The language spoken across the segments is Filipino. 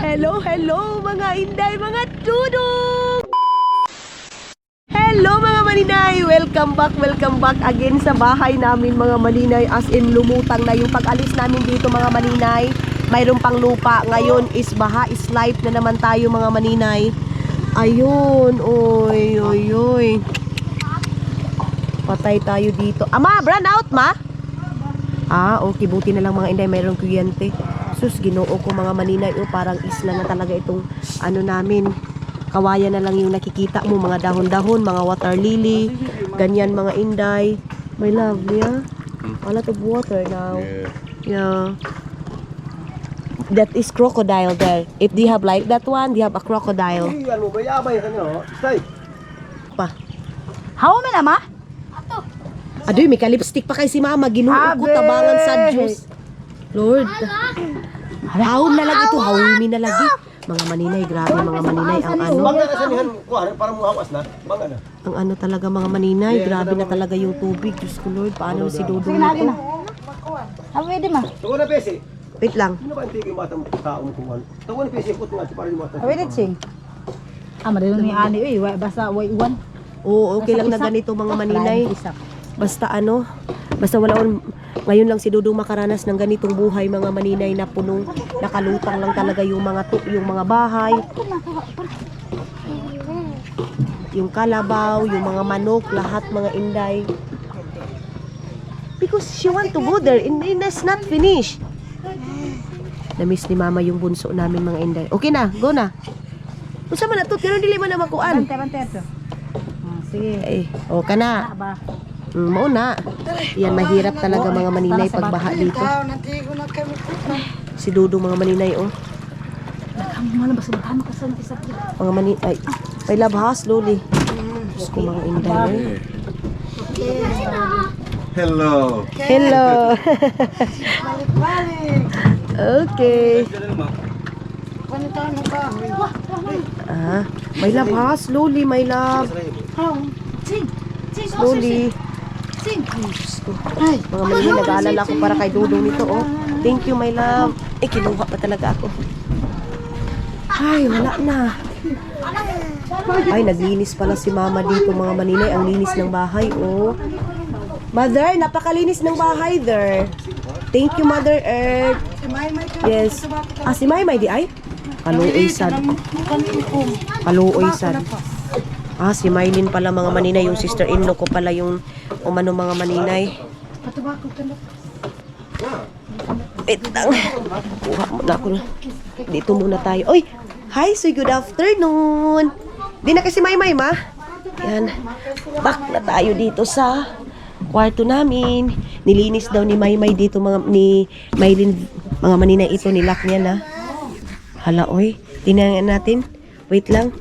Hello, hello mga inday, mga dudong! Hello mga maninay! Welcome back again sa bahay namin mga maninay. As in lumutang na yung pag-alis namin dito mga maninay. Mayroon pang lupa. Ngayon is baha, is life na naman tayo mga maninay. Ayun, oy, oy, oy. Patay tayo dito. Ama, brand out ma? Ah, okay, buti na lang mga inday, mayroong kuryente. Sus, ginoo ko mga maninay, oh, parang isla na talaga itong ano namin. Kawayan na lang yung nakikita mo, mga dahon-dahon, mga water lily, ganyan mga inday. My love, yeah? A lot of water now. Yeah. That is crocodile there. If they have like that one, they have a crocodile. Pa. How man ama? Adoy, may ka-lipstick pa kay si mama. Ginoo ko tabangan sa Diyos. Lord. Hawm na lagi to, hawmi na lagi. Mga maninay, grabe mga maninay ang ano. Ang ano talaga mga maninay, grabe na talaga yung tubig. Diyos ko Lord, paano si Dudong nito? Pwede ma. Wait lang. Pwede sing. Marino ni ani basta way one. Oo, okay lang na ganito mga maninay. Basta ano, basta wala ngayon lang si Dudong makaranas ng ganitong buhay mga maninay na punong nakalutang lang talaga yung mga bahay. Yung kalabaw, yung mga manok, lahat mga inday. Because she want to go there and it's not finished. Na-miss ni mama yung bunso namin mga inday. Okay na, go na. Unsa man ato, kano dili man na makuan. Bante to. Sige. Eh, o ka na. Mauna. Yan, mahirap talaga mga maninay pagbaha dito. Si Dudong mga maninay, oh. Mga maninay. May labhas, loli. Diyos ko mga inday, eh. Hello. Hello. Okay. Ah, may labhas, loli, may lab. Slowly. Mga maninay, nag-aalala ko para kay Dudong nito, oh. Thank you, my love. Eh, kinuha pa talaga ako. Ay, wala na. Ay, naglinis pala si mama dito, mga maninay. Ang linis ng bahay, oh. Mother, napakalinis ng bahay there. Thank you, Mother Earth. Yes. Ah, si Maymay di ay? Kaluoy sad. Kaluoy sad. Ah, si Mylene pala mga maninay, yung sister-in-law ko pala yung umano mga maninay. Wait lang. Kuha mo na ako. Dito muna tayo. Oy! Hi, so good afternoon. Di na kasi Maymay, ma. Yan. Back na tayo dito sa kwarto namin. Nilinis daw ni Maymay dito ni Mylene, mga maninay ito, nilak niya na. Hala, oy. Tingnan natin. Wait lang.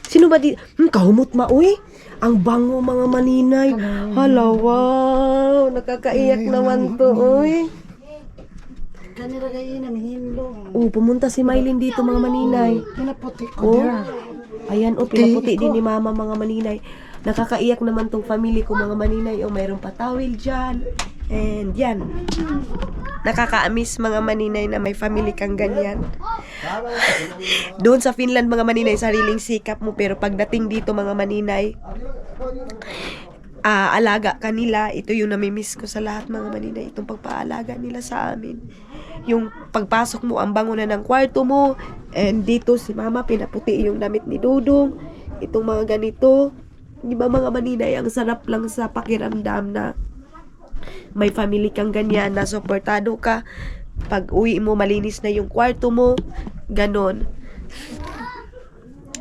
Sino ba di? Kahumot ma, uy. Ang bango mga maninay. Hala, wow. Nakakaiyak naman to, uy. Oh, pumunta si Mylene dito mga maninay. Oh, ayan, oh, pinaputi din ni mama mga maninay. Nakakaiyak naman tong family ko mga maninay. Oh, mayroong patawil dyan. And yan. Nakaka-amiss mga maninay na may family kang ganyan. Doon sa Finland mga maninay, sariling sikap mo. Pero pagdating dito mga maninay, alaga kanila. Ito yung namimiss ko sa lahat mga maninay. Itong pagpaalaga nila sa amin. Yung pagpasok mo, ang bango na ng kwarto mo. And dito si mama, pinaputi yung damit ni Dudong. Itong mga ganito. Di ba mga maninay, ang sarap lang sa pakiramdam na may family kang ganyan, na suportado ka. Pag uwi mo, malinis na yung kwarto mo. Ganon.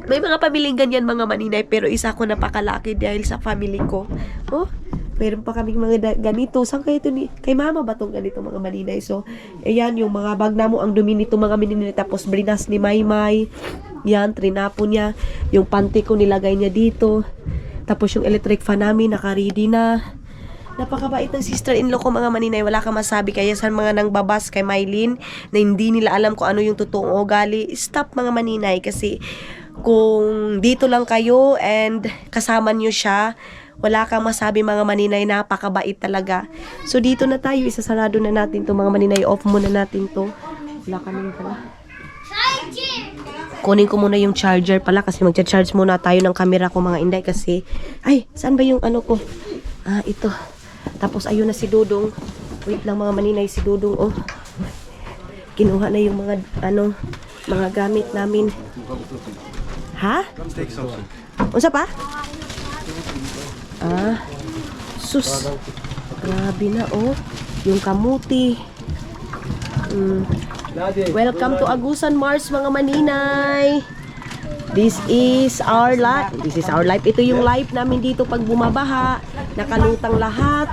May mga pamilyang ganyan mga maninay, pero isa ko napakalaki dahil sa family ko. Oh, mayroon pa kaming mga ganito. Saan kayo ito ni? Kay mama ba itong ganito mga maninay? So, ayan, yung mga bag na mo, ang dumi nito mga maninay. Tapos brinas ni Maymay. Yan, trinapo niya. Yung panty ko nilagay niya dito. Tapos yung electric fan namin, naka-ready na. Napakabait ng sister-in-law ko mga maninay, wala kang masabi. Kaya sa mga nang babas kay Mylene na hindi nila alam kung ano yung totoong ugali, stop mga maninay. Kasi kung dito lang kayo and kasama nyo siya, wala kang masabi mga maninay, napakabait talaga. So dito na tayo, isasarado na natin to mga maninay, off muna natin to. Wala kami pala. Kunin ko muna yung charger pala kasi magcha-charge muna tayo ng camera ko mga inday kasi ay, saan ba yung ano ko? Ah, ito. Tapos ayun na si Dudong. Wait lang mga maninay, si Dudong oh. Kinuha na yung mga ano, mga gamit namin. Ha? Unsa pa? Ah, sus. Grabe na oh. Yung kamuti. Welcome to Agusan Mars mga maninay. This is our life. This is our life. Ito yung life namin dito pag bumabaha. Nakalutang lahat.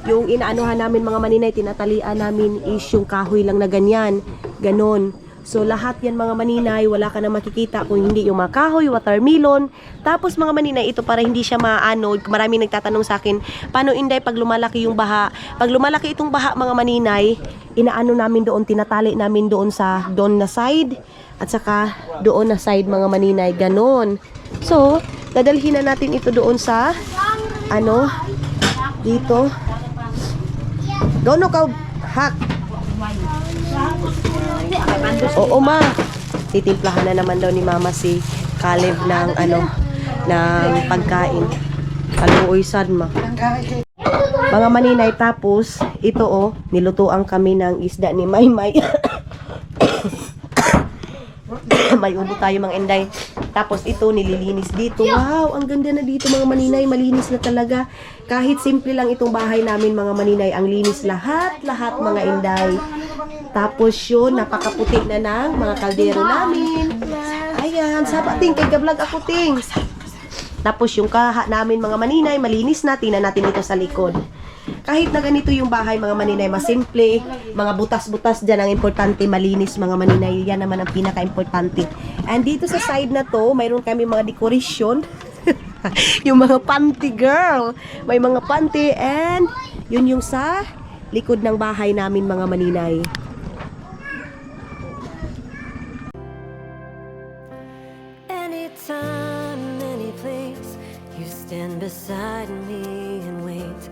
Yung inaanuhan namin mga maninay, tinatalian namin is yung kahoy lang na ganyan. Ganon. So lahat yan mga maninay, wala ka na makikita kung hindi yung mga kahoy, watermelon. Tapos mga maninay, ito para hindi siya maano, marami nagtatanong sa akin, paano inday pag lumalaki yung baha? Pag lumalaki itong baha mga maninay, inaano namin doon, tinatali namin doon sa doon na side at saka doon na side mga maninay, ganon. So, dadalhin na natin ito doon sa ano, dito. Doon ka hak. Oo ma. Titimplahan na naman daw ni mama si Caleb ng ano, ng pagkain. Kaluoy sad ma. Mga maninay, tapos ito oh, nilutuan kami ng isda ni Maymay. May ubo tayo mga inday. Tapos ito nililinis dito. Wow, ang ganda na dito mga maninay, malinis na talaga. Kahit simple lang itong bahay namin mga maninay, ang linis lahat mga inday. Tapos yun, napakaputi na ng mga kaldero namin. Ayan, sabating kay gablog ako ting. Tapos yung kaha namin mga maninay, malinis na, tingnan natin ito sa likod. Kahit na ganito yung bahay mga maninay, masimple, mga butas-butas dyan ang importante, malinis mga maninay, yan naman ang pinaka-importante. And dito sa side na to, mayroon kami mga decoration. Yung mga panty girl, may mga panty and yun yung sa likod ng bahay namin mga maninay. Anytime, any place, you stand beside me and wait.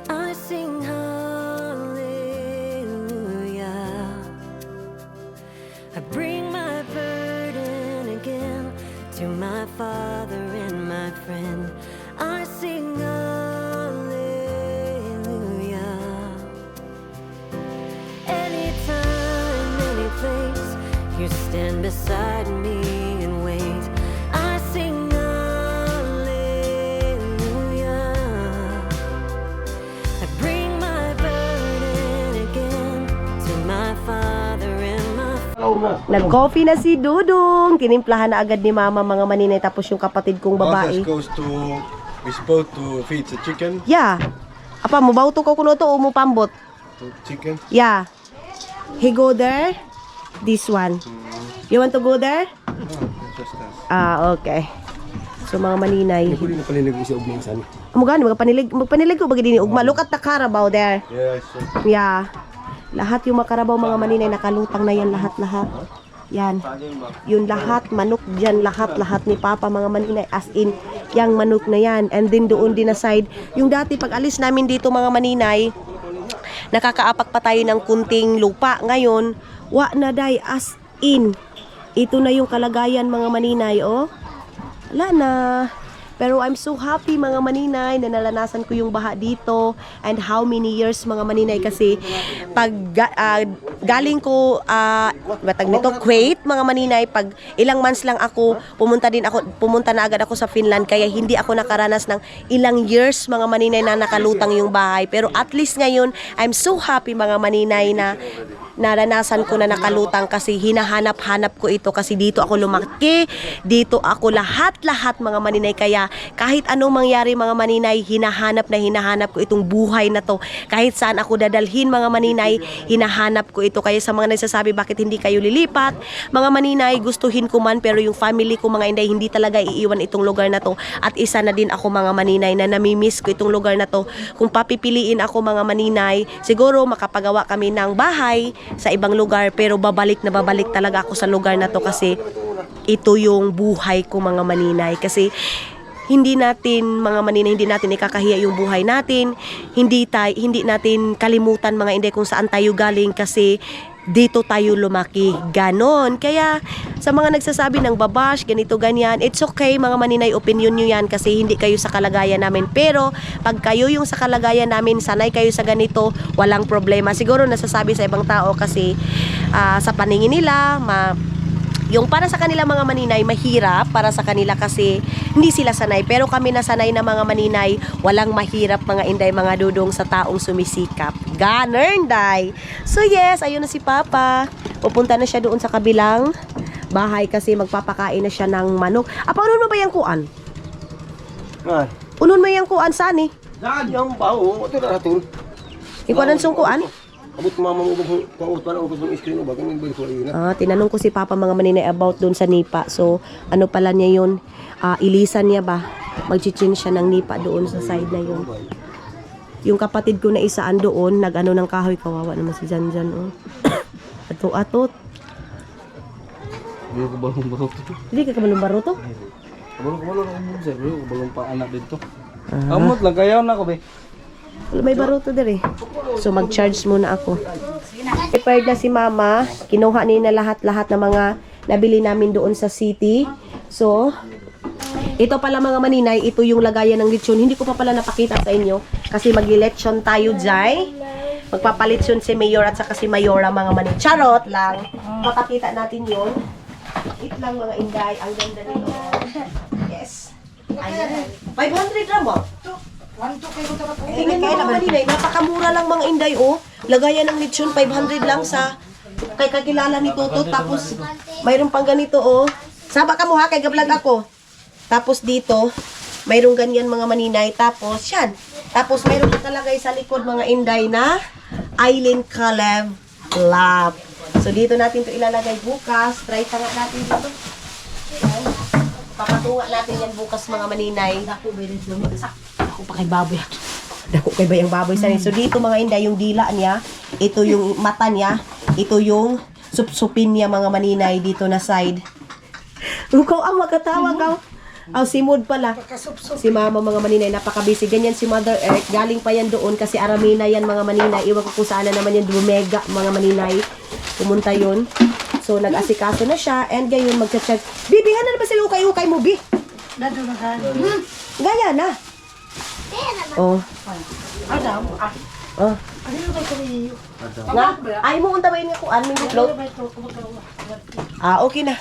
I sing hallelujah. I bring my burden again to my Father and my friend. I sing hallelujah. Anytime, any place, you stand beside me and wait. I sing hallelujah. I bring my burden again to my Father and my Nag-coffee na si Dudong. Tinimplahan na agad ni mama mga maninay. Tapos yung kapatid kong babae. We supposed to feed the chicken. Yeah. Apa, mabauto ko kuno to o mo pambot? To chicken. Yeah. He go there. This one. You want to go there? Just that. Ah, okay. So mga maninay. Pwede na pala nag-isa ugmang saan. Amo gani magpanilig ko bagay dinhi ugma. Look at the Carabao there. Yes. Yeah. Lahat yung makarabaw mga maninay nakalutang na yan lahat. Yan. Yung lahat manok diyan lahat ni Papa mga maninay as in yang manok na yan. And then doon din na side. Yung dati pag alis namin dito mga maninay, nakakaapak pa tayo ng kunting lupa. Ngayon, wa na day as in. Ito na yung kalagayan mga maninay oh. Wala na. Pero I'm so happy mga maninay na nalanasan ko yung baha dito and how many years mga maninay kasi pag galing ko batag nito Kuwait mga maninay, pag ilang months lang ako pumunta na agad ako sa Finland kaya hindi ako nakaranas ng ilang years mga maninay na nakalutang yung bahay. Pero at least ngayon I'm so happy mga maninay na naranasan ko na nakalutang kasi hinahanap-hanap ko ito kasi dito ako lumaki, dito ako lahat mga maninay kaya kahit anong mangyari mga maninay, hinahanap ko itong buhay na to. Kahit saan ako dadalhin mga maninay, hinahanap ko ito. Kaya sa mga nagsasabi bakit hindi kayo lilipat, mga maninay, gustuhin ko man pero yung family ko mga inday, hindi talaga iiwan itong lugar na to. At isa na din ako mga maninay na namimiss ko itong lugar na to. Kung papipiliin ako mga maninay, siguro makapagawa kami ng bahay sa ibang lugar pero babalik talaga ako sa lugar na to kasi ito yung buhay ko mga maninay. Kasi hindi natin mga maninay, hindi natin ikakahiya yung buhay natin, hindi natin kalimutan mga inday kung saan tayo galing kasi dito tayo lumaki. Ganon. Kaya sa mga nagsasabi ng babash, ganito, ganyan, it's okay mga maninay, opinion nyo yan kasi hindi kayo sa kalagayan namin. Pero pag kayo yung sa kalagayan namin, sanay kayo sa ganito, walang problema. Siguro nasasabi sa ibang tao kasi sa paningin nila, yung para sa kanila mga maninay, mahirap para sa kanila kasi hindi sila sanay. Pero kami na sanay na mga maninay, walang mahirap mga inday, mga dudong sa taong sumisikap. Ganun, day. So yes, ayun na si Papa. Pupunta na siya doon sa kabilang bahay kasi magpapakain na siya ng manok. Unon mo ba yung kuan? Ah, Unon mo yung kuan, saan eh? yang bau, ito na natin. Ikuan ang kuan? Abot mama mo pang utpan ang ubos ng iskrin ba kung ibig ko ina. Tinanong ko si Papa mga maninay about doon sa nipa. So, ano pala niya yun? Ilisan niya ba? Mag-chin siya ng nipa doon sa side na yun. Yung kapatid ko na isaan doon, nag-ano ng kahoy, kawawa naman si Janjan. Oh. Atot-atot. Hindi ko balong-balong to. Hindi ka kabalumbaro to? Balong-balong ang sir, balong pa anak dito. Amot lang kayaw na ko be. May baruto dire. So mag-charge muna ako. Prepared na si Mama. Kinuha niya na lahat-lahat ng mga nabili namin doon sa city. So, ito pala mga maninay, ito yung lagayan ng lechon. Hindi ko pa pala napakita sa inyo kasi mag-lechon tayo dyan. Magpapalechon si Mayor at saka si Mayora mga maninay. Charot lang. Papakita natin yun. It lang mga inday. Ang ganda nito. Yes. Ayan. 500 gram mo. Tingnan mo mga maninay, napakamura lang mga inday, oh. Lagayan ng lechon, 500 lang sa kay kakilala ni Toto. Tapos, mayroon pang ganito, oh. Saba ka mo ha, kay gablag ako. Tapos dito, mayroong ganyan mga maninay. Tapos, yan. Tapos, mayroon nakalagay sa likod mga inday na Island Caleb Lab. So, dito natin to ilalagay bukas. Try pa nga natin dito. Yan. Papatunga natin yan bukas mga maninay. Ako pa kay baboy. Dako kay bayang baboy sa So dito mga inday, yung dila niya, ito yung mata niya, ito yung supsupin niya mga maninay dito na side. Ikaw ang magkatawa ka. Si Mood pala. Si Mama mga maninay, napaka-busy. Ganyan si Mother Earth. Galing pa yan doon kasi Aramina yan mga maninay. Iwan ko kung saan na naman yan, Dumega mga maninay. Pumunta yun. So nag-asikaso na siya and gayon magcha-check. Bibihan na ba sila ukay-ukay mo, Bi? Gaya na. Oh. Oh. Nga, ay mo unta ba yun nga kuan, mingo float? Okay na.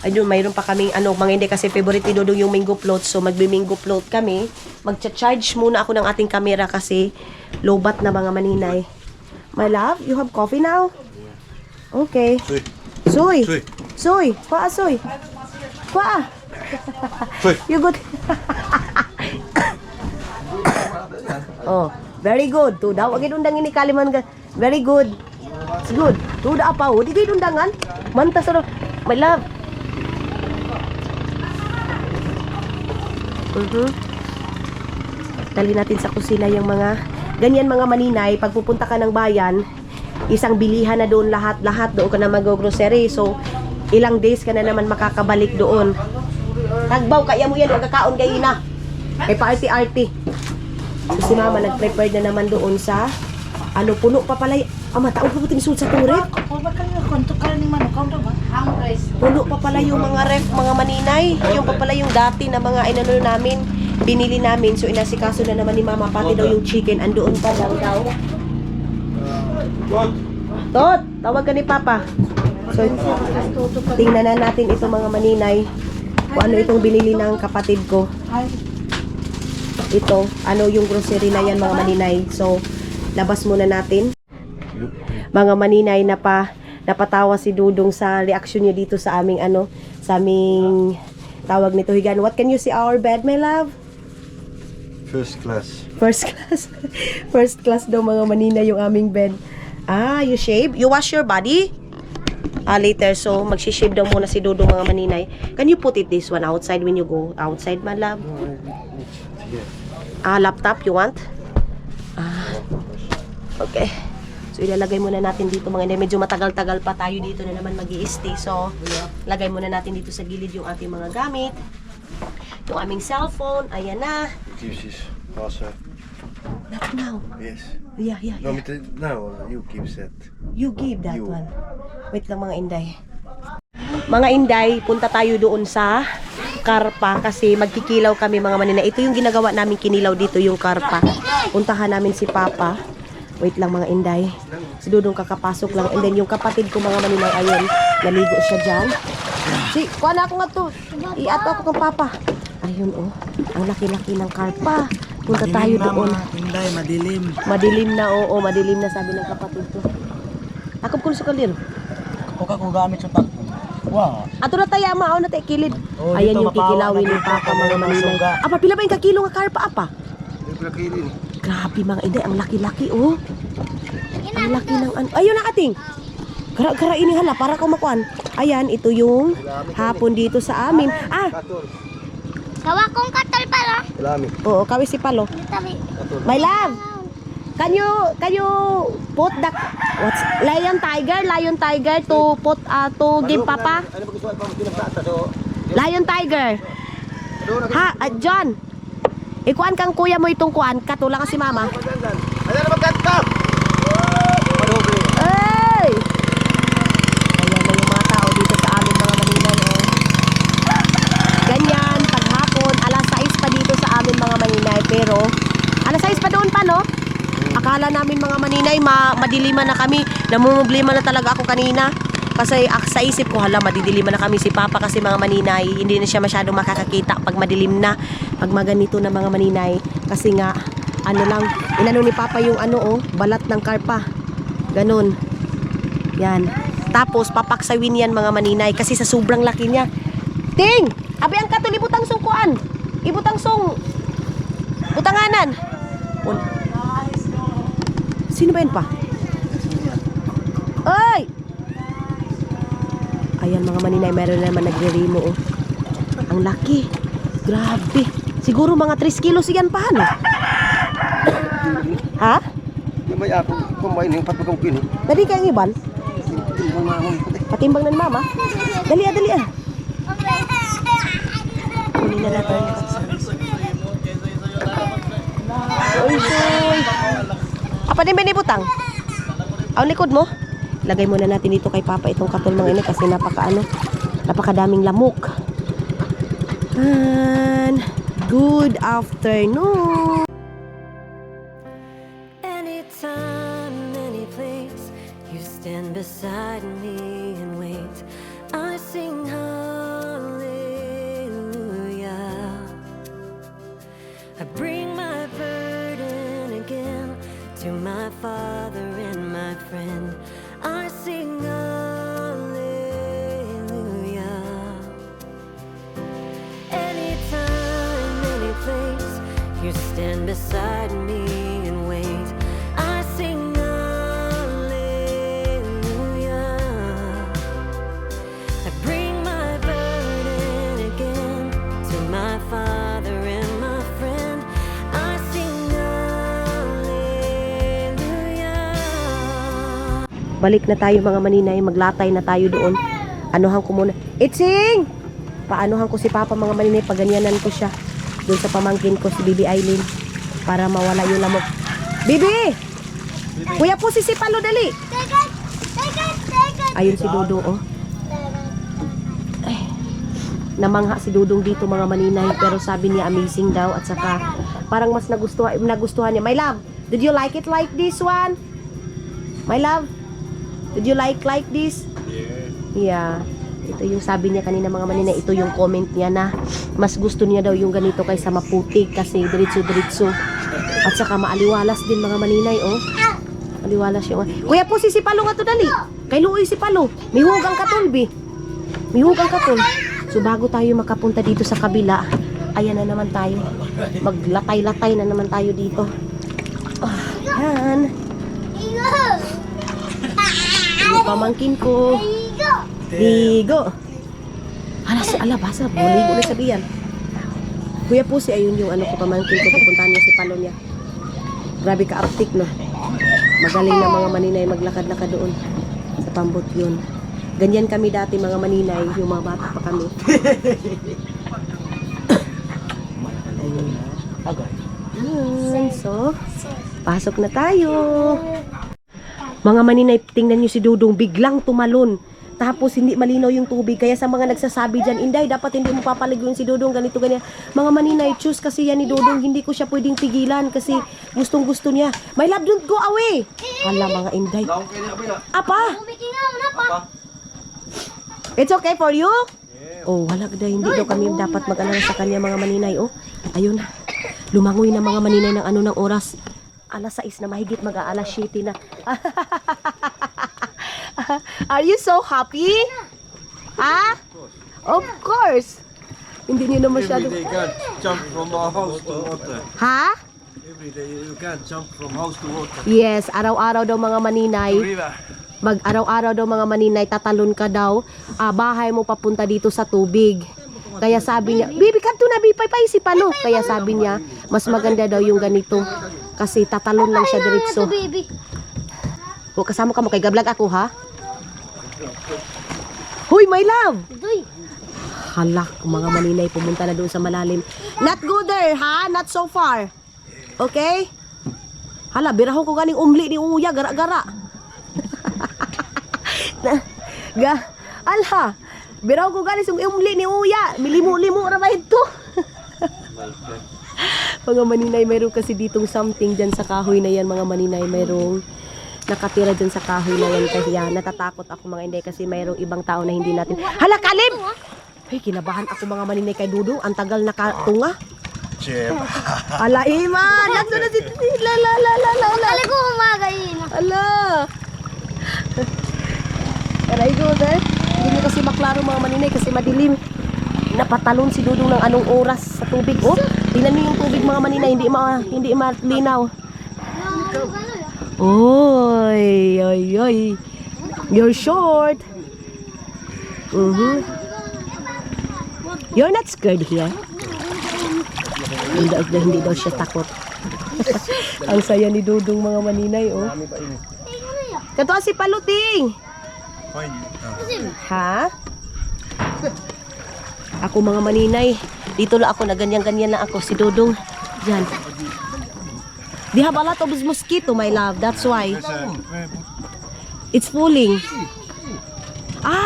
Ayun, mayroon pa kaming mga hindi kasi favorite ni Dodong yung mango float. So magbi-mango float kami. Magcha-charge muna ako ng ating camera kasi lobat na mga maninay. My love, you have coffee now? Okay. Soy. Soy. Paa, soy. Paa. Soy. You good? Oh, very good. Tuda, wag undangin ni Kaliman. Very good. It's good. Tuda pa, di kayo undangan. Mantas ro. My love. Dali natin sa kusina yung mga ganyan mga maninay. Pag pupunta ka ng bayan, isang bilihan na doon lahat doon ka na mag-grocery. So, ilang days ka na naman makakabalik doon. Tagbaw, kaya mo yan, huwag kakaon kayo na. Kay party-arty. So, si Mama nag-prepare na naman doon sa puno pa pala. Mataon pa puting sul sa turet. Puno pa pala yung mga ref, mga maninay. Yung pa pala yung dati na mga inano namin, binili namin. So, inasikaso na naman ni Mama, pati daw yung chicken. Andoon pa lang daw. Tot, tawag ka ni Papa. So, tingnan na natin ito mga maninay. Kung ano itong binili ng kapatid ko. Ito, yung grocery na yan mga maninay. So, labas muna natin. Mga maninay, napatawa si Dudong sa reaction niya dito sa aming sa aming tawag nito higan. What can you see our bed, my love? First class. First class. First class daw mga maninay yung aming bed. You shave? You wash your body? Later. So, magsi-shave daw muna si Dudong mga maninay. Can you put this one outside when you go outside, my love? Laptop you want? Okay. So, ilalagay muna natin dito mga inday. Medyo matagal-tagal pa tayo dito na naman mag-i-stay. So, lagay muna natin dito sa gilid yung ating mga gamit. Yung aming cellphone. Ayan na. This is also Not now. Yes. Yeah. No, me to, now you keep set. You give that You. one. Wait lang mga inday. Mga inday, punta tayo doon sa karpa kasi magkikilaw kami mga manina. Ito yung ginagawa namin kinilaw dito, yung karpa. Puntahan namin si Papa. Wait lang mga inday. Si Dudong kakapasok lang. And then yung kapatid ko mga manina, ayun, naligo siya dyan. Si, kuha na ako nga to. Iato ako kang Papa. Ayun oh, ang laki-laki ng karpa. Punta tayo doon. Inday, madilim. Madilim na, oo, madilim na sabi ng kapatid ko. Akop ko sa kalir. Kung ka gamit sa takbo. Wow. Ato na tayo, maaw na tayo kilid. Oh, Ayan dito, yung kikilawin ni mapawa na Papa dito, mga maninay. masuga. Apa, pila ba yung kakilo nga karpa, apa? Yung pilakilin. Grabe mga inday, ang laki-laki, oh. Ang laki ng ano. Ayun na ating. Gara-gara ini hala, para ko makuan. Ayan, ito yung hapon dito sa amin. Ah, Gawa kong katal pala. Lami. oo, kawis si Palo. Tabi. My love, can you put the what's lion tiger to put to give Papa? Ano ba gusto pa mo kinabata so? Lion tiger. Ha, John. Ikuan kang kuya mo itong kuan, katulang ka si Mama. Ano na magkanta? Madoble. Ay! Ayan na yung mga tao dito sa amin mga maninay. Oh. Ganyan, paghapon, alas 6 pa dito sa amin mga maninay. Pero, alas 6 pa doon pa, no? Akala namin mga maninay, madiliman na kami. Namumblima na talaga ako kanina. Kasi sa isip ko, hala, madidiliman na kami si Papa kasi mga maninay. Hindi na siya masyadong makakakita pag madilim na. Pag maganito na mga maninay. Kasi nga, ano lang, inano ni Papa yung ano, oh, balat ng karpa. Ganon. Yan. Tapos, papaksawin yan mga maninay kasi sa sobrang laki niya. Ting! Abi ang katol, ibutang sungkuan. Ibutang sung. Butanganan. Sino ba yun pa? Ay! Ayan mga maninay, meron na naman nagre-remo, oh. Ang laki. Grabe. Siguro mga 3 kilos yan pa, no? Ha? Yung may ako kumain yung patugong kini. Dali kayang iban? Timbang mamon. Patimbang ng mama? Dali ah. Kunin na natin. Uy, uy. Apa din ba nibutang? Ang likod mo? Lagay muna natin dito kay Papa itong katol mga ini kasi napakadaming lamok. And good afternoon. Anytime, any place, you stand beside me and wait. I sing hallelujah. I bring my burden again to my Father and my friend. I sing hallelujah. Anytime, any place, you stand beside me and wait. I sing hallelujah. I bring my burden again to my Father and my friend. I sing hallelujah. Balik na tayo mga maninay, maglatay na tayo doon. Anuhan ko muna. Itsing! Paanohan ko si Papa mga maninay, paganyanan ko siya. Doon sa pamangkin ko si Bibi Aileen. Para mawala yung lamok. Bibi! Kuya po si Palo, dali! Tegan! Ayun si Dudong, oh. Ay, namangha si Dudong dito mga maninay. Pero sabi niya amazing daw. At saka parang mas nagustuhan niya. My love, did you like it like this one? My love, did you like this? Yeah. Ito yung sabi niya kanina mga maninay. Ito yung comment niya na mas gusto niya daw yung ganito kaysa maputik kasi diretso-diretso. At saka maaliwalas din mga maninay, oh. Aliwalas yung... Kuya po si Palo nga to dali. Kay Luoy si Palo. Mihugang katol, bi. Mihugang katol. So bago tayo makapunta dito sa kabila, ayan na naman tayo. Maglatay-latay na naman tayo dito. Oh, yan. Yung pamangkin ko. Bigo. Alabasa. Buligo na sabihan. Kuya po si ayun yung ano ko pamangkin ko. Pupuntahan niya si Palo niya. Grabe ka-aptik, no? Magaling na mga maninay maglakad-lakad doon sa pambot yun. Ganyan kami dati mga maninay, yung mga bata pa kami. Ayun. Ayun, so, Pasok na tayo. Mga maninay, tingnan nyo si Dudong biglang tumalon. Tapos hindi malinaw yung tubig. Kaya sa mga nagsasabi dyan, Inday, dapat hindi mo papaliguin si Dudong, ganito, ganyan. Mga maninay, choose kasi yan ni Dudong. Hindi ko siya pwedeng pigilan kasi gustong gusto niya. My love, don't go away! Hala mga Inday. Apa? It's okay for you? Oh, wala ka hindi daw kami dapat mag-alala sa kanya mga maninay. Oh, ayun na. Lumangoy na mga maninay ng ano ng oras. Alas 6 na mahigit mag-aalas 7 na. Are you so happy? Ah? Of course. Hindi niyo na masyado. Every day you can't jump from a house to water. Ha? Every day you can't jump from house to water. Yes, araw-araw daw mga maninay. River. Mag-araw-araw daw mga maninay, tatalon ka daw. Bahay mo papunta dito sa tubig. Kaya sabi niya, Bibi, kanto na, Bibi, paisipan no. Kaya sabi niya, mas maganda daw yung ganito. Kasi tatalon lang siya diretso. Baby. O, kasama ka mo kay Gablag ako, ha? Hoy, my love! Doy. Halak, mga maninay, pumunta na doon sa malalim. Not go there, ha? Not so far. Okay? Hala, biraho ko ganing umli ni Uya, gara-gara. Alha, biraho ko ganing yung umli ni Uya. Milimu-limu na ba ito? Mga maninay, mayroon kasi ditong something dyan sa kahoy na yan, mga maninay, mayroong nakatira dyan sa kahoy na yan. Kaya natatakot ako mga Inday kasi mayroong ibang tao na hindi natin. Hala, Kalib! Ay, kinabahan ako mga maninay kay Dudong. Ang tagal nakatunga. Ala, Iman! Nandun na si... La. Kali ko umagayin. Ala! Can I go there? Hindi nyo kasi maklaro mga maninay kasi madilim. Napatalon si Dudong ng anong oras sa tubig. Oh, tingnan nyo yung tubig mga maninay. Hindi malinaw. Oy, oy, oy. You're short. You're not scared here. Hindi daw siya takot. Ang saya ni Dudong mga maninay, oh. Kato si Paluting. Ha? Ako mga maninay, dito lang ako na ganyan-ganyan lang ako si Dudong. Diyan. They have a lot of mosquito, my love. That's why. It's falling.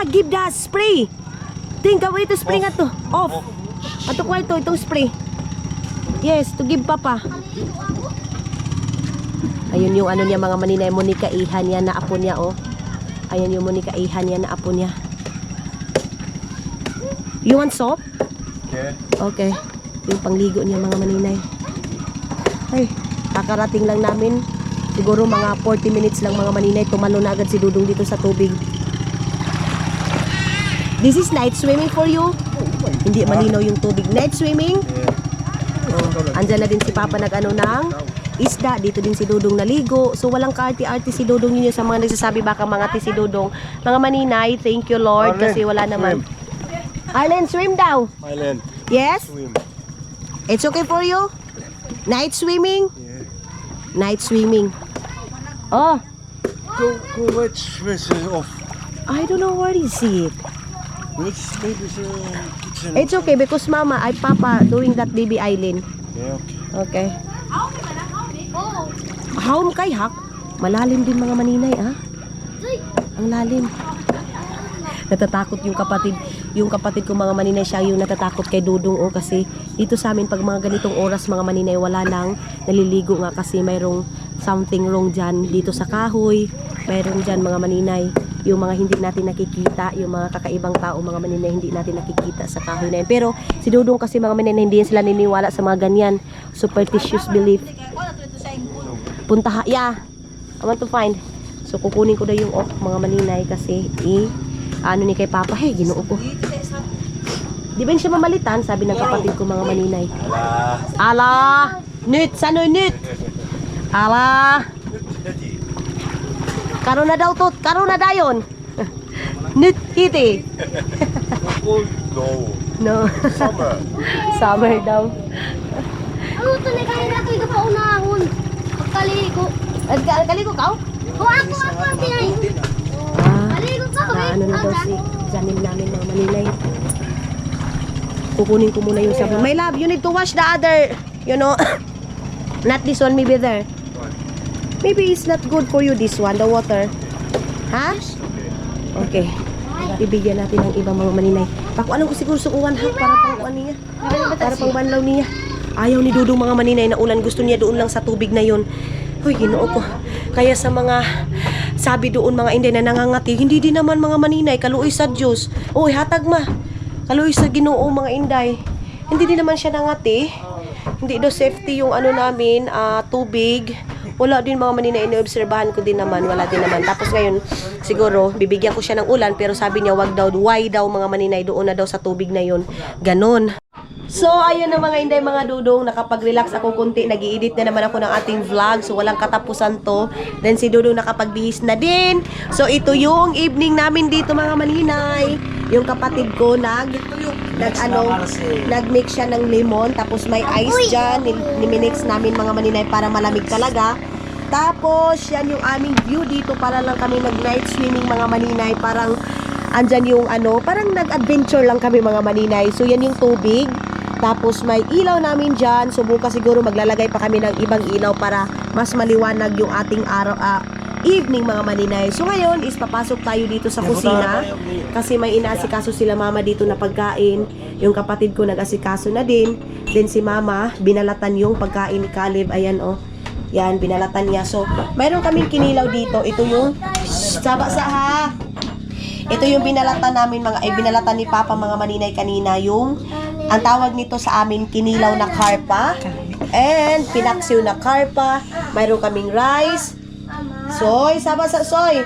Give the spray. Think, gawin ito spray nga to. Off. Ato kwarto, itong spray. Yes, to give papa. Ayun yung ano niya mga maninay, Monica Ihan niya na apo niya, oh. Ayun yung Monica Ihan niya na apo niya. You want soap? Yeah. Okay. Yung pangligo niya mga maninay. Ay, kakarating lang namin. Siguro mga 40 minutes lang mga maninay. Tumalo na agad si Dudong dito sa tubig. This is night swimming for you? Hindi malinaw yung tubig. Night swimming? Oh, andyan na din si Papa nag-ano ng isda. Dito din si Dudong naligo. So walang ka-arty-arty si Dudong ninyo sa mga nagsasabi baka mga ati si Dudong. Mga maninay, thank you Lord kasi wala naman. Arlen, swim daw. Mylen, Yes? swim. It's okay for you? Night swimming? Yeah. Night swimming. Oh, Go which off? I don't know where is it. Which baby's kitchen? It's okay because Mama, I Papa doing that baby island. Yeah, okay. Okay. Haum kay hak. Malalim din mga maninay, ah. Ang lalim. Natatakot yung kapatid ko mga maninay, siya yung natatakot kay Dudong, oh, kasi dito sa amin pag mga ganitong oras mga maninay wala nang naliligo nga kasi mayroong something wrong dyan dito sa kahoy. Mayroong dyan mga maninay yung mga hindi natin nakikita, yung mga kakaibang tao mga maninay hindi natin nakikita sa kahoy na yun. Pero si Dudong kasi mga maninay hindi sila niniwala sa mga ganyan superstitious belief. Punta yeah, I want to find. So kukunin ko na yung off mga maninay kasi ano ni kay Papa, hey, ginoo ko. Di ba siya mamalitan? Sabi ng kapatid ko mga maninay. Ala! Nit! Sano nit? Ala! Karo na daw tot! Karo na dayon! Nit! Hiti! No. Summer. Summer daw. Ano ito na kaya na kayo kapaunahon? Pagkaligo. Kaligo ka? Ako ang pinay. Kaligo ka kami. Ano na daw si Janine namin mga maninay. Kukunin ko muna yung sabon. My love, you need to wash the other, you know. Not this one, maybe there. Maybe it's not good for you, this one, the water. Ha? Okay. Bibigyan natin ng ibang mga maninay. Pakuanan ko siguro sukuan ha, para pang kuan niya. Para pang banlaw niya. Ayaw ni Dudong mga maninay na ulan. Gusto niya doon lang sa tubig na yun. Hoy, Ginoo ko. Kaya sa mga sabi doon mga Inday na nangangati, hindi din naman mga maninay, kaluoy sa Diyos. Oy, hatag ma. Kaluoy sa Ginoo mga Inday. Hindi din naman siya nangati. Hindi daw safety yung ano namin, tubig. Wala din mga maninay, iniobserbahan ko din naman, wala din naman. Tapos ngayon, siguro, bibigyan ko siya ng ulan, pero sabi niya, wag daw, why daw mga maninay, doon na daw sa tubig na yun. Ganon. So, ayun na mga Inday, mga Dudong, nakapag-relax ako kunti, nag-i-edit na naman ako ng ating vlog, so walang katapusan to. Then si Dudong nakapagbihis na din. So, ito yung evening namin dito mga maninay. Yung kapatid ko nag-mix siya ng lemon, tapos may ice dyan, niminix namin mga maninay para malamig talaga. Tapos, yan yung aming view dito, para lang kami nag-night swimming mga maninay, parang andyan yung parang nag-adventure lang kami mga maninay. So, yan yung tubig. Tapos may ilaw namin dyan. So bukas siguro maglalagay pa kami ng ibang ilaw para mas maliwanag yung ating evening mga maninay. So ngayon is papasok tayo dito sa kusina. Kasi may inaasikaso sila mama dito na pagkain. Yung kapatid ko nag-asikaso na din. Then si mama, binalatan yung pagkain ni Caleb. Ayan oh. Yan, binalatan niya. So mayroon kaming kinilaw dito. Ito yung ito yung binalatan namin binalatan ni Papa mga maninay kanina, yung ang tawag nito sa amin kinilaw na karpa and pinaksiw na karpa. Mayroon kaming rice. Soy, soy.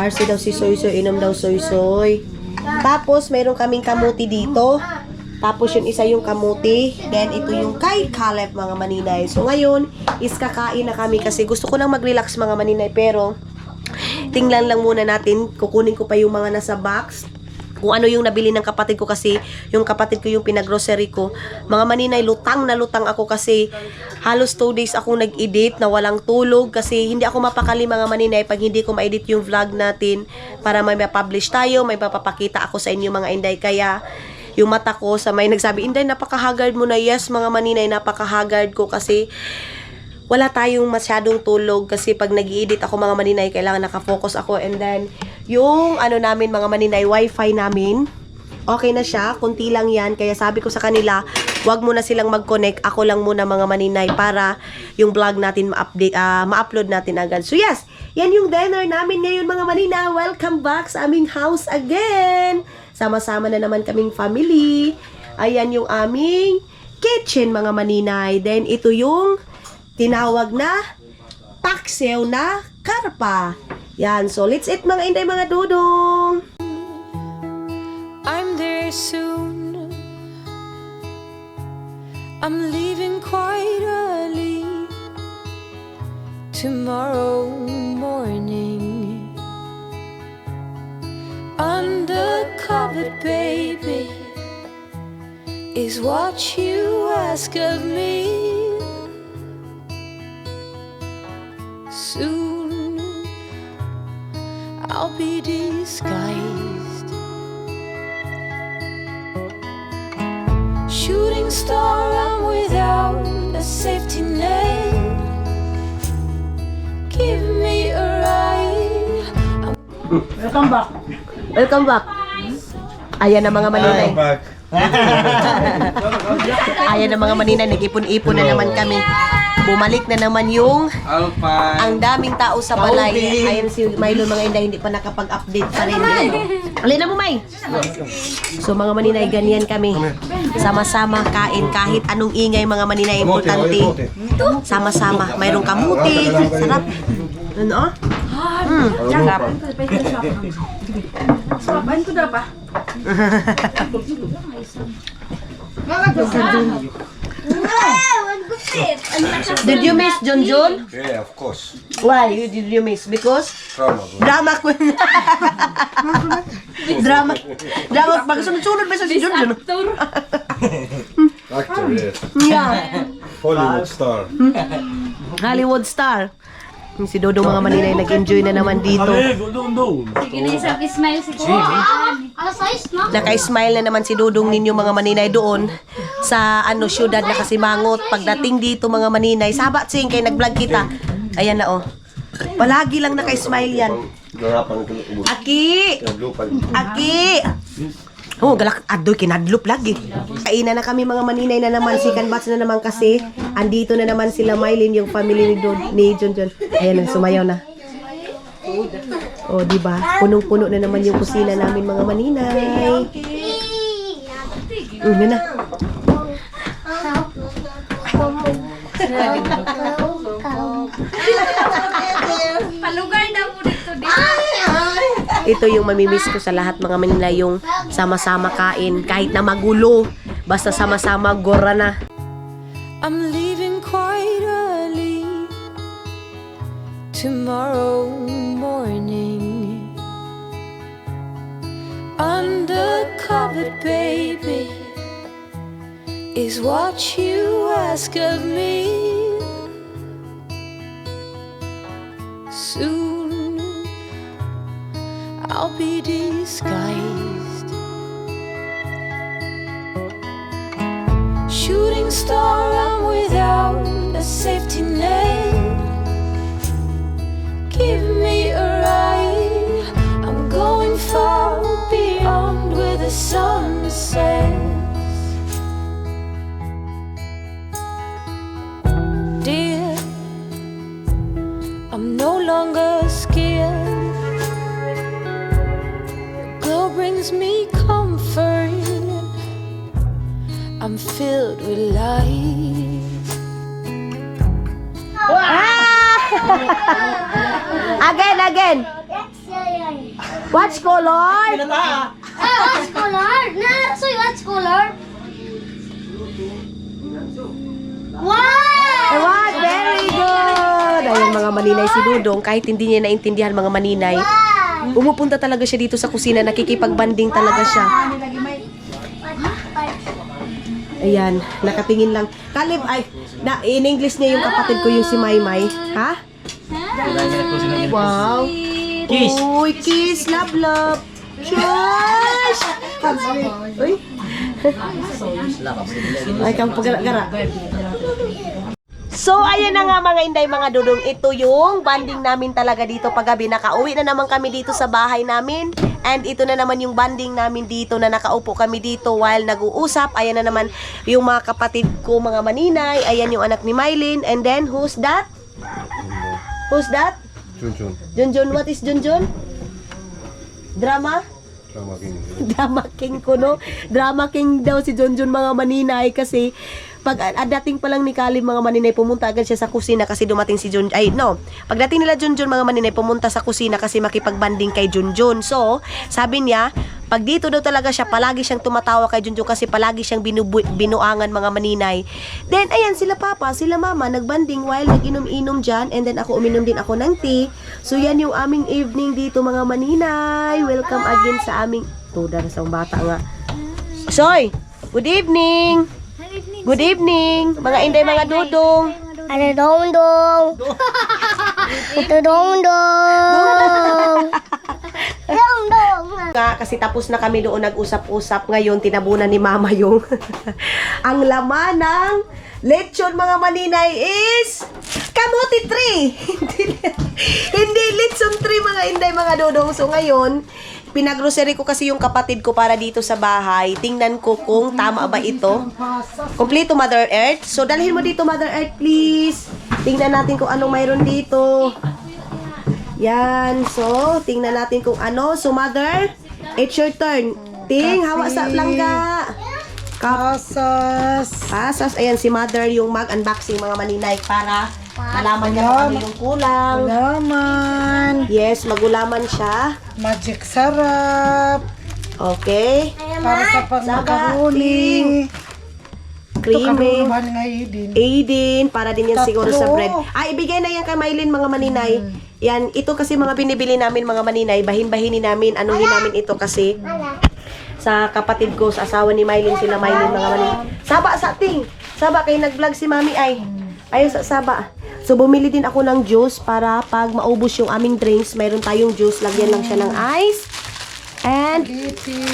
RC daw si soy, inom daw soy. Tapos mayroon kaming kamuti dito. Tapos yung isa yung kamuti. Then ito yung kay Caleb mga maninay. So ngayon is kakain na kami kasi gusto ko lang mag-relax mga maninay, pero tingnan lang muna natin, kukunin ko pa yung mga nasa box, kung ano yung nabili ng kapatid ko, kasi yung kapatid ko yung pinag-grocery ko. Mga maninay, lutang na lutang ako kasi halos 2 days ako nag-edit na walang tulog kasi hindi ako mapakali mga maninay pag hindi ko ma-edit yung vlog natin para may ma-publish tayo, may mapapakita ako sa inyo mga Inday. Kaya yung mata ko sa may nagsabi, Inday, napaka-haggard mo na. Yes mga maninay, napaka-haggard ko kasi wala tayong masyadong tulog kasi pag nag-i-edit ako mga maninay, kailangan nakafocus ako. And then, yung namin mga maninay, wifi namin, okay na siya, kunti lang yan. Kaya sabi ko sa kanila, wag muna silang mag-connect, ako lang muna mga maninay para yung vlog natin ma-upload natin agad. So yes, yan yung dinner namin ngayon mga maninay. Welcome back sa aming house again. Sama-sama na naman kaming family. Ayan yung aming kitchen mga maninay. Then ito yung tinawag na paksiw na karpa. Yan, so let's eat mga Inday, mga Dudong. I'm there soon. I'm leaving quite early tomorrow morning. Undercover, baby, is what you ask of me. Soon I'll be disguised. Shooting star, I'm without a safety net. Give me a ride. Welcome back. Welcome back. Ayan na mga maninay. Ayan na mga maninay, nag-ipon-ipon na naman kami. Bumalik na naman yung ang daming tao sa balay. Ayan si Milo mga Inday, hindi pa nakapag-update pa rin. Alin na mo, May? So mga maninay, ganyan kami. Sama-sama kain kahit anong ingay mga maninay, importante. Sama-sama. Mayroong kamuti. Sarap. Ano? Sarap. Bahan ko daw pa. Did you miss Junjun? Yeah, of course. Why did you miss? Because drama queen. drama. Pag sunod-sunod ba sa si Junjun? Actor, yes. Yeah. Hollywood star. Hollywood star. Si Dodong mga maninay nag-enjoy na naman dito. Sige na isang smile si Kuya. Alas 6 na. Naka-smile na naman si Dudong ninyo mga maninay doon sa syudad na Kasimangot. Pagdating dito mga maninay, sabat sing kay nag-vlog kita. Ayan na oh. Palagi lang naka-smile yan. Aki! Aki! Oh, galak adoy kinadlop lagi. Kainan na kami mga maninay na naman, si Canbats na naman kasi. Andito na naman sila Mylene, yung family ni John. Ayan na, sumayaw na. Oh, di ba? Punong-puno na naman yung kusina namin mga maninay. Yun na. Ito yung mamimiss ko sa lahat mga manila, yung sama-sama kain kahit na magulo, basta sama-sama gora na. I'm leaving quite early tomorrow morning. Undercover, baby, is what you ask of me. Soon I'll be disguised. Shooting star, I'm without a safety net. Give me a ride. I'm going far beyond where the sun sets. Dear, I'm no longer scared. Girl brings me comfort. I'm filled with light. Again. Watch color. What's color? Narasoy, what's color? Wow! What? Very good! Ayun mga maninay si Dudong, kahit hindi niya naintindihan mga maninay, pumupunta talaga siya dito sa kusina, nakikipagbanding talaga siya. Ayan, nakatingin lang. Kalib, ay, in English niya yung kapatid ko, yung si Maymay. Ha? Wow! Kiss! Uy, kiss! Love! Shush! Uy! Ay, kang pagara-gara. So, ayan na nga mga inday, mga dudong. Ito yung banding namin talaga dito paggabi. Nakauwi na naman kami dito sa bahay namin. And ito na naman yung banding namin dito na nakaupo kami dito while nag-uusap. Ayan na naman yung mga kapatid ko, mga maninay. Ayan yung anak ni Mylene. And then, who's that? Who's that? Junjun. What is Junjun? Drama? Drama King ko, no? Drama King daw si Junjun mga maninay kasi pag dating pa lang ni Kalib mga maninay, pumunta agad siya sa kusina kasi dumating si Junjun. Ay, no. Pagdating nila Junjun mga maninay, pumunta sa kusina kasi makipagbanding kay Junjun. So, sabi niya, pag dito daw talaga siya, palagi siyang tumatawa kay Junjun kasi palagi siyang binuangan mga maninay. Then, ayan, sila papa, sila mama, nagbanding while nag-inom-inom dyan. And then, ako uminom din ako ng tea. So, yan yung aming evening dito mga maninay. Welcome again sa aming... Tuda na sa bata nga. Soy, good evening! Good evening, mga inday, mga dudong. Ano dong? Ito dong. Kasi tapos na kami doon nag-usap-usap. Ngayon, tinabunan ni mama yung ang laman ng lechon mga maninay is kamote tree. Hindi lechon tree mga inday, mga dudong. So ngayon, pinagrocery ko kasi yung kapatid ko para dito sa bahay. Tingnan ko kung tama ba ito. Kompleto Mother Earth. So, dalhin mo dito Mother Earth, please. Tingnan natin kung anong mayroon dito. Yan. So, tingnan natin kung ano. So, Mother, it's your turn. Ting, hawa sa langga. Pasas. Ayan, si Mother yung mag-unboxing mga maninay para malaman niya kung ano yung kulang. Gulaman. Yes, magulaman siya. Magic sarap. Okay. Para sa pagmakaroni. Creamy. Ito nga Aiden. Aiden, para din yan siguro sa Tatlo. bread. Ay, ibigay na yan kay Mylene mga maninay. Yan, ito kasi mga binibili namin mga maninay. Bahin-bahinin namin, anuhin namin ito kasi sa kapatid ko, sa asawa ni Mylene, sila Mylene mga maninay. Saba sa ting. Saba, kayo nag-vlog si mami ay. Ayun sa saba. So, bumili din ako ng juice para pag maubos yung aming drinks, mayroon tayong juice, lagyan lang siya ng ice. And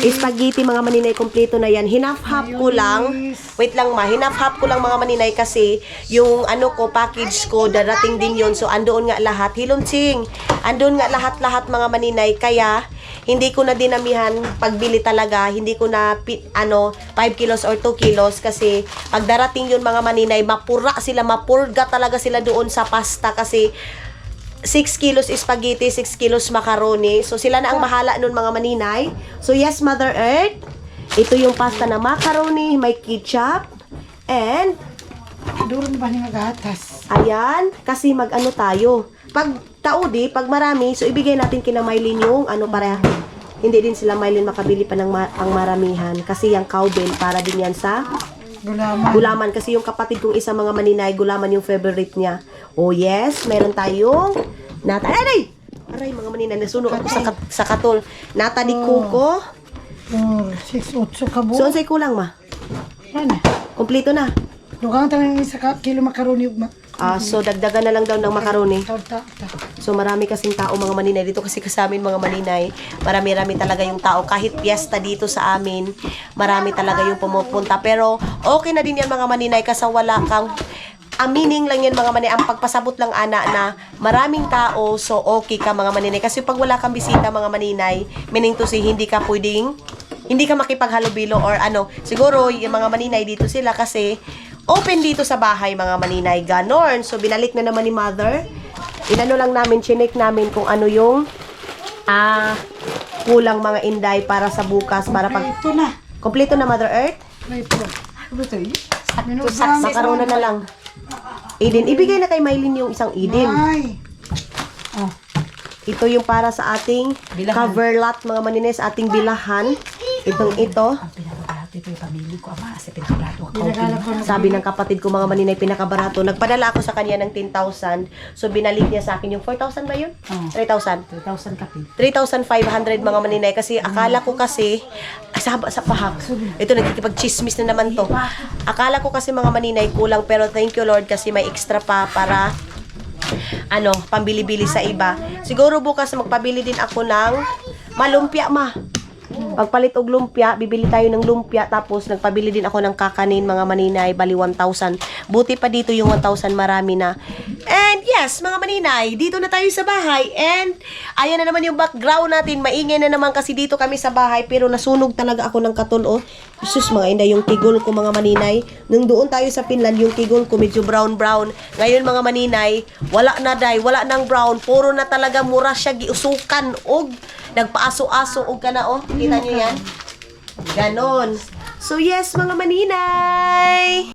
spaghetti mga maninay, kompleto na yan. Hinaf-half ko lang. Wait lang ma, hinaf-half ko lang mga maninay kasi yung ano ko, package ko, darating din yun. So, andoon nga lahat. Hilonsing, andoon nga lahat-lahat mga maninay. Kaya, hindi ko na dinamihan pagbili talaga. Hindi ko na, 5 kilos or 2 kilos. Kasi, pag darating yun mga maninay, mapurga talaga sila doon sa pasta. Kasi, 6 kilos spaghetti, 6 kilos macaroni. So, sila na ang bahala nun mga maninay. So, yes, Mother Earth. Ito yung pasta na macaroni, may ketchup. And, Doon ba niya gatas? ayan, kasi mag-ano tayo. Pag taudi, pag marami, so ibigay natin kina Mylene yung ano para hindi din sila Mylene makabili pa ng pang maramihan. Kasi yung cowbell, para din yan sa gulaman. Kasi yung kapatid kong isa mga maninay, gulaman yung favorite niya. Oh yes, meron tayong nata. Aray! Aray mga maninay, nasunog ako sa katol. Nata ni Kuko. 6, 8 ka bu. So, sa'y kulang ma? Yan na. Kompleto na. Dugang tayo isa ka kilo makaroni ugma. So, dagdagan na lang daw ng macaroni. Ta. So, marami kasing tao mga maninay. Dito kasi sa amin mga maninay, marami-rami talaga yung tao. Kahit piyesta dito sa amin, marami talaga yung pumupunta. Pero, okay na din yan mga maninay kasi wala kang aminin lang yan mga maninay. Ang pagpasabot lang ana na maraming tao, so okay ka mga maninay. Kasi pag wala kang bisita mga maninay, meaning to say, hindi ka makipaghalubilo or ano. Siguro, yung mga maninay dito sila kasi open dito sa bahay mga maninay. Ganon. So, binalik na naman ni Mother. Inano lang namin, chinek namin kung ano yung kulang mga inday para sa bukas. Para pag... Ito na. Kompleto na Mother Earth? Ito. Ano ito? Makarona na lang. Eden. Ibigay na kay Mylene yung isang Eden. Ay. Ito yung para sa ating cover lot mga maninay, sa ating bilahan. Itong ito. Ito yung pamilya ko, ama. Sa pinakabarato ako. Sabi ng kapatid ko mga maninay, pinakabarato. Nagpadala ako sa kanya ng 10,000. So, binalik niya sa akin yung 4,000 ba yun? 3,000. 3,000 kapi. 3,500 mga maninay. Kasi akala ko kasi, sa pahak. Ito, nagkikipag-chismis na naman to. Akala ko kasi mga maninay kulang. Pero thank you Lord kasi may extra pa para pambili-bili sa iba. Siguro bukas magpabili din ako ng malumpia ma. Pagpalit og lumpia, bibili tayo ng lumpia, tapos nagpabili din ako ng kakanin mga maninay, bali 1,000. Buti pa dito yung 1,000, marami na. And yes, mga maninay, dito na tayo sa bahay. And ayan na naman yung background natin, maingay na naman kasi dito kami sa bahay, pero nasunog talaga ako ng katol. Oh, Jesus mga inday, yung kigol ko mga maninay. Nung doon tayo sa Finland, yung kigol ko medyo brown-brown. Ngayon mga maninay, wala na day, wala nang brown, puro na talaga mura siya giusukan og nagpaaso-aso og kana oh. Kita nyo yan? Ganon. So yes mga maninay.